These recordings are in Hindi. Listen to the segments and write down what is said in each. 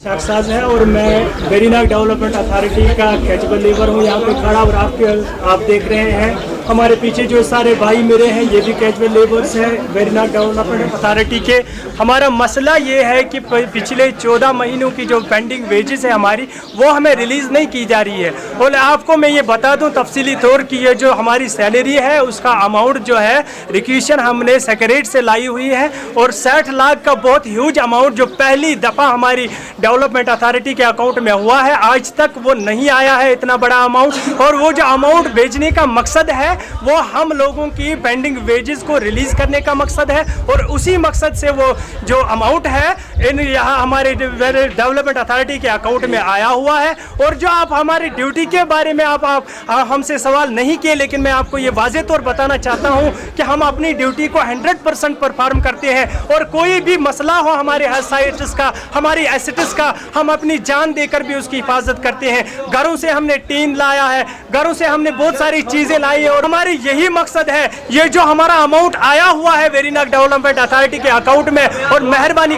साक्षात है और मैं वेरीनाग डेवलपमेंट अथॉरिटी का कैजुअल लेबर हूँ यहाँ पे खड़ा। और आप देख रहे हैं हमारे पीछे जो सारे भाई मेरे हैं ये भी कैजुअल लेबर्स हैं वेरीनाग डेवलपमेंट अथॉरिटी के। हमारा मसला ये है कि पिछले 14 महीनों की जो पेंडिंग वेजेस है हमारी वो हमें रिलीज़ नहीं की जा रही है। और आपको मैं ये बता दूं तफसीली तौर कि ये जो हमारी सैलरी है उसका अमाउंट जो है रिक्वेशन हमने सेक्रेटरीट से लाई हुई है और 60 लाख का बहुत ह्यूज अमाउंट जो पहली दफ़ा हमारी डेवलपमेंट अथॉरिटी के अकाउंट में हुआ है, आज तक वो नहीं आया है इतना बड़ा अमाउंट। और वो जो अमाउंट भेजने का मकसद है वो हम लोगों की पेंडिंग वेजेस को रिलीज़ करने का मकसद है। और उसी मकसद से वो जो अमाउंट है इन यहाँ हमारे डेवलपमेंट अथॉरिटी के अकाउंट में आया हुआ है। और जो आप हमारी ड्यूटी के बारे में आप हमसे सवाल नहीं किए, लेकिन मैं आपको ये वाज़े तौर बताना चाहता हूँ कि हम अपनी ड्यूटी को 100% परफॉर्म करते हैं। और कोई भी मसला हो हमारे साइट्स का, हमारी एसेट्स का, हम अपनी जान देकर भी उसकी हिफाजत करते हैं। घरों से हमने टीन लाया है, घरों से हमने बहुत सारी चीज़ें लाई है और हमारी यही मकसद है। ये जो हमारा अमाउंट आया हुआ है वेरीनाग डेवलपमेंट अथॉरिटी के अकाउंट में, और मेहरबानी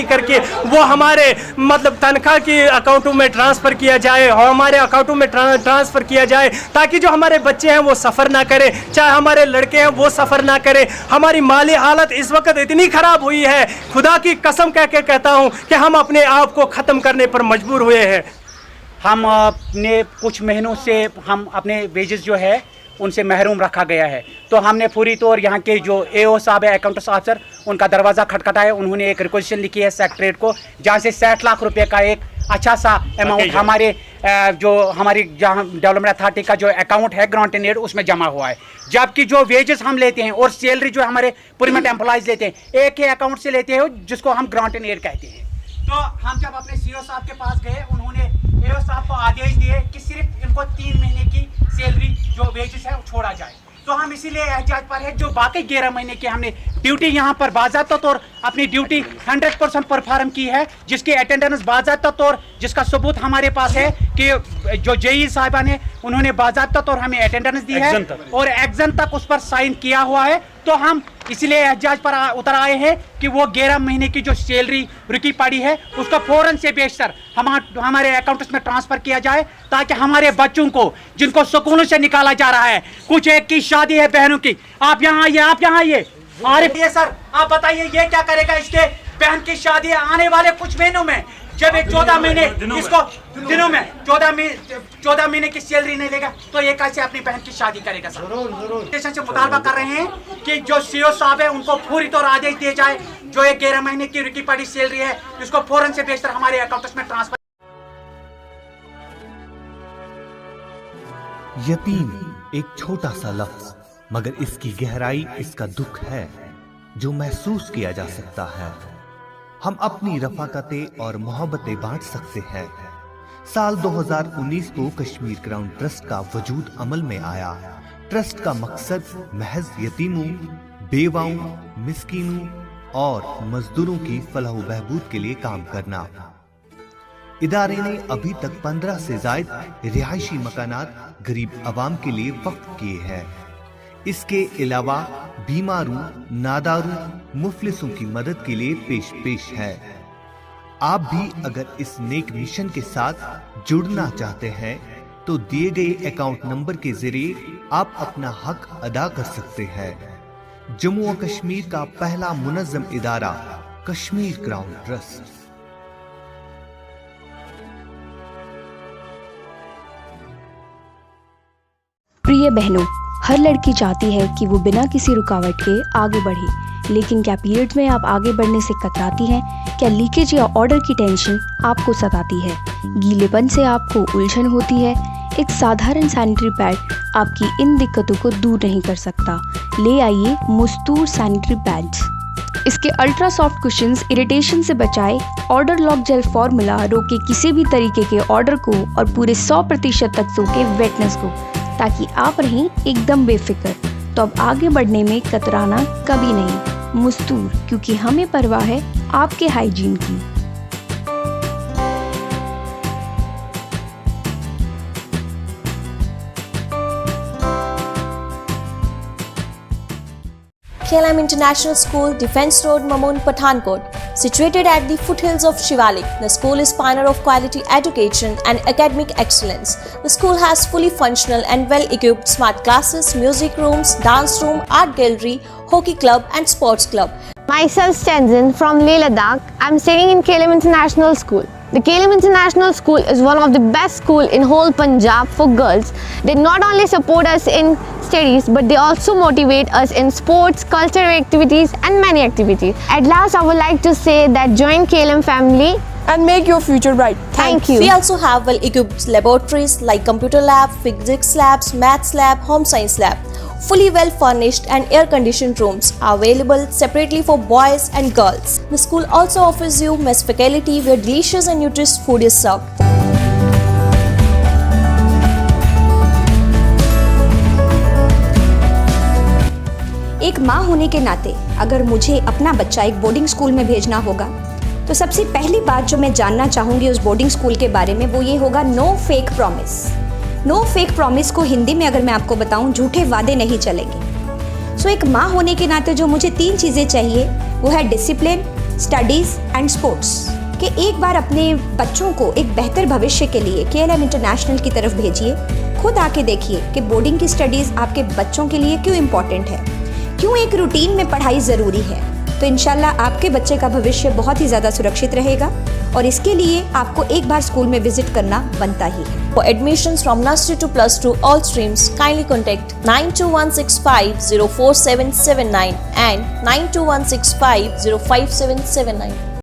करके वो हमारे मतलब तनख्वाह की अकाउंटों में ट्रांसफ़र किया जाए और हमारे अकाउंटों में ट्रांसफ़र किया जाए, ताकि जो हमारे बच्चे हैं वो सफ़र ना करें, चाहे हमारे लड़के हैं वो सफ़र ना करें। हमारी माली हालत इस वक्त इतनी ख़राब हुई है, खुदा की कसम कह के कहता हूँ कि हम अपने आप को ख़त्म करने पर मजबूर हुए हैं। हम अपने कुछ महीनों से हम अपने वेजेस जो है उनसे महरूम रखा गया है। तो हमने पूरी तौर यहाँ के जो एओ साहब है, अकाउंट्स ऑफिसर, उनका दरवाज़ा खटखटाया। उन्होंने एक रिक्वेशन लिखी है सेक्रेटरीट को, जहाँ से 60 लाख रुपए का एक अच्छा सा अमाउंट हमारे जो हमारी जहाँ डेवलपमेंट अथॉरिटी का जो अकाउंट है ग्रांट इन एड उसमें जमा हुआ है। जबकि जो वेजेस हम लेते हैं और सैलरी जो हमारे परमानेंट एम्प्लॉयज़ लेते हैं एक ही अकाउंट से लेते हैं जिसको हम ग्रांट इन एड कहते हैं। तो हम जब अपने सीओ साहब के पास गए, उन्होंने एओ साहब को आदेश दिए कि सिर्फ इनको 3 महीने की सैलरी जो वेजेस है वो छोड़ा जाए। तो हम इसीलिए एहतियाज पर है, जो बाकी 11 महीने की हमने ड्यूटी यहाँ पर बाज़ाब्ता तौर अपनी ड्यूटी 100% परफॉर्म की है, जिसकी अटेंडेंस बाज़ाब्ता तौर जिसका सबूत हमारे पास है कि जो जेई साहिबा ने उन्होंने बाज़ाब्ता तौर हमें अटेंडेंस दी है और एग्जाम तक उस पर साइन किया हुआ है। तो हम इसलिए एहतियाज पर उतर आए हैं कि वो 11 महीने की जो सैलरी रुकी पड़ी है उसको फ़ौरन से बेशतर हमारे अकाउंट्स में ट्रांसफ़र किया जाए, ताकि हमारे बच्चों को जिनको स्कूलों से निकाला जा रहा है, कुछ एक की शादी है बहनों की, आप यहाँ आइए आरिफ ये सर आप बताइए ये क्या करेगा, इसके बहन की शादी आने वाले कुछ महीनों में, जब एक 14 महीने इसको दिनों में 14 महीने की सैलरी नहीं लेगा तो ये कैसे अपनी बहन की शादी करेगा सर। स्टेशन से मुतालबा कर रहे हैं कि जो सीओ साहब है उनको पूरी तौर आदेश दिए जाए, जो एक 11 महीने की रुकी पड़ी सैलरी है इसको फौरन से बेशतर हमारे अकाउंट्स में ट्रांसफर। यतीम एक छोटा सा लफ्ज, मगर इसकी गहराई इसका दुख है जो महसूस किया जा सकता है। हम अपनी रफाकतें और मोहब्बतें बांट सकते हैं। साल 2019 को कश्मीर क्राउन ट्रस्ट का वजूद अमल में आया। ट्रस्ट का मकसद महज यतीमों, बेवाओं, मिस्कीनों और मजदूरों की फलाह बहबूद के लिए काम करना। इदारे ने अभी तक 15 से ज्यादा रिहायशी मकानात गरीब आवाम के लिए वक्फ किए हैं। इसके अलावा बीमारों, नादारों, मुफलिसों की मदद के लिए पेश है। आप भी अगर इस नेक मिशन के साथ जुड़ना चाहते हैं तो दिए गए अकाउंट नंबर के जरिए आप अपना हक अदा कर सकते हैं। जम्मू और कश्मीर का पहला मुनज़्ज़म इदारा कश्मीर क्राउन ट्रस्ट। प्रिय बहनों, हर लड़की चाहती है कि वो बिना किसी रुकावट के आगे बढ़े, लेकिन क्या पीरियड्स में आप आगे बढ़ने से कतराती हैं? क्या लीकेज या ऑर्डर की टेंशन आपको सताती है? गीलेपन से आपको उलझन होती है? एक साधारण सैनिटरी पैड आपकी इन दिक्कतों को दूर नहीं कर सकता। ले आइए मुस्तूर सैनिटरी पैड्स। इसके अल्ट्रा सॉफ्ट कुशंस इरिटेशन से बचाए, ऑर्डर लॉक जेल फॉर्मूला रोके किसी भी तरीके के ऑर्डर को और पूरे 100% तक सोके वेटनेस को, ताकि आप रहें एकदम बेफिक्र। तो अब आगे बढ़ने में कतराना कभी नहीं। मुस्तूर, क्योंकि हमें परवाह है आपके हाइजीन की। KLM International School, Defence Road, Mamoon, Pathankot. Situated at the foothills of Shivalik, the school is pioneer of quality education and academic excellence. The school has fully functional and well-equipped smart classes, music rooms, dance room, art gallery, hockey club and sports club. Myself Stenzen from Leh Ladakh. I'm studying in KLM International School. The KLM International School is one of the best schools in whole Punjab for girls. They not only support us in studies but they also motivate us in sports, cultural activities and many activities. At last I would like to say that join KLM family and make your future bright. Thank you. We also have well-equipped laboratories like computer lab, physics labs, maths lab, home science lab. Fully well-furnished and air-conditioned rooms are available separately for boys and girls. The school also offers you mess faculty where delicious and nutritious food is served. एक माँ होने के नाते अगर मुझे अपना बच्चा एक बोर्डिंग स्कूल में भेजना होगा तो सबसे पहली बात जो मैं जानना चाहूँगी उस बोर्डिंग स्कूल के बारे में वो ये होगा no fake promise. No fake promise को हिंदी में अगर मैं आपको बताऊं, झूठे वादे नहीं चलेंगे। सो एक माँ होने के नाते जो मुझे 3 चीज़ें चाहिए वो है डिसिप्लिन, स्टडीज़ एंड स्पोर्ट्स। कि एक बार अपने बच्चों को एक बेहतर भविष्य के लिए KLM इंटरनेशनल की तरफ भेजिए। खुद आके देखिए कि बोर्डिंग की स्टडीज़ आपके बच्चों के लिए क्यों इम्पॉर्टेंट है, क्यों एक रूटीन में पढ़ाई ज़रूरी है। तो इंशाल्लाह आपके बच्चे का भविष्य बहुत ही ज़्यादा सुरक्षित रहेगा और इसके लिए आपको एक बार स्कूल में विजिट करना बनता ही है। For admissions from nursery to +2 all streams, kindly contact 92165 04779 and 92165 05779.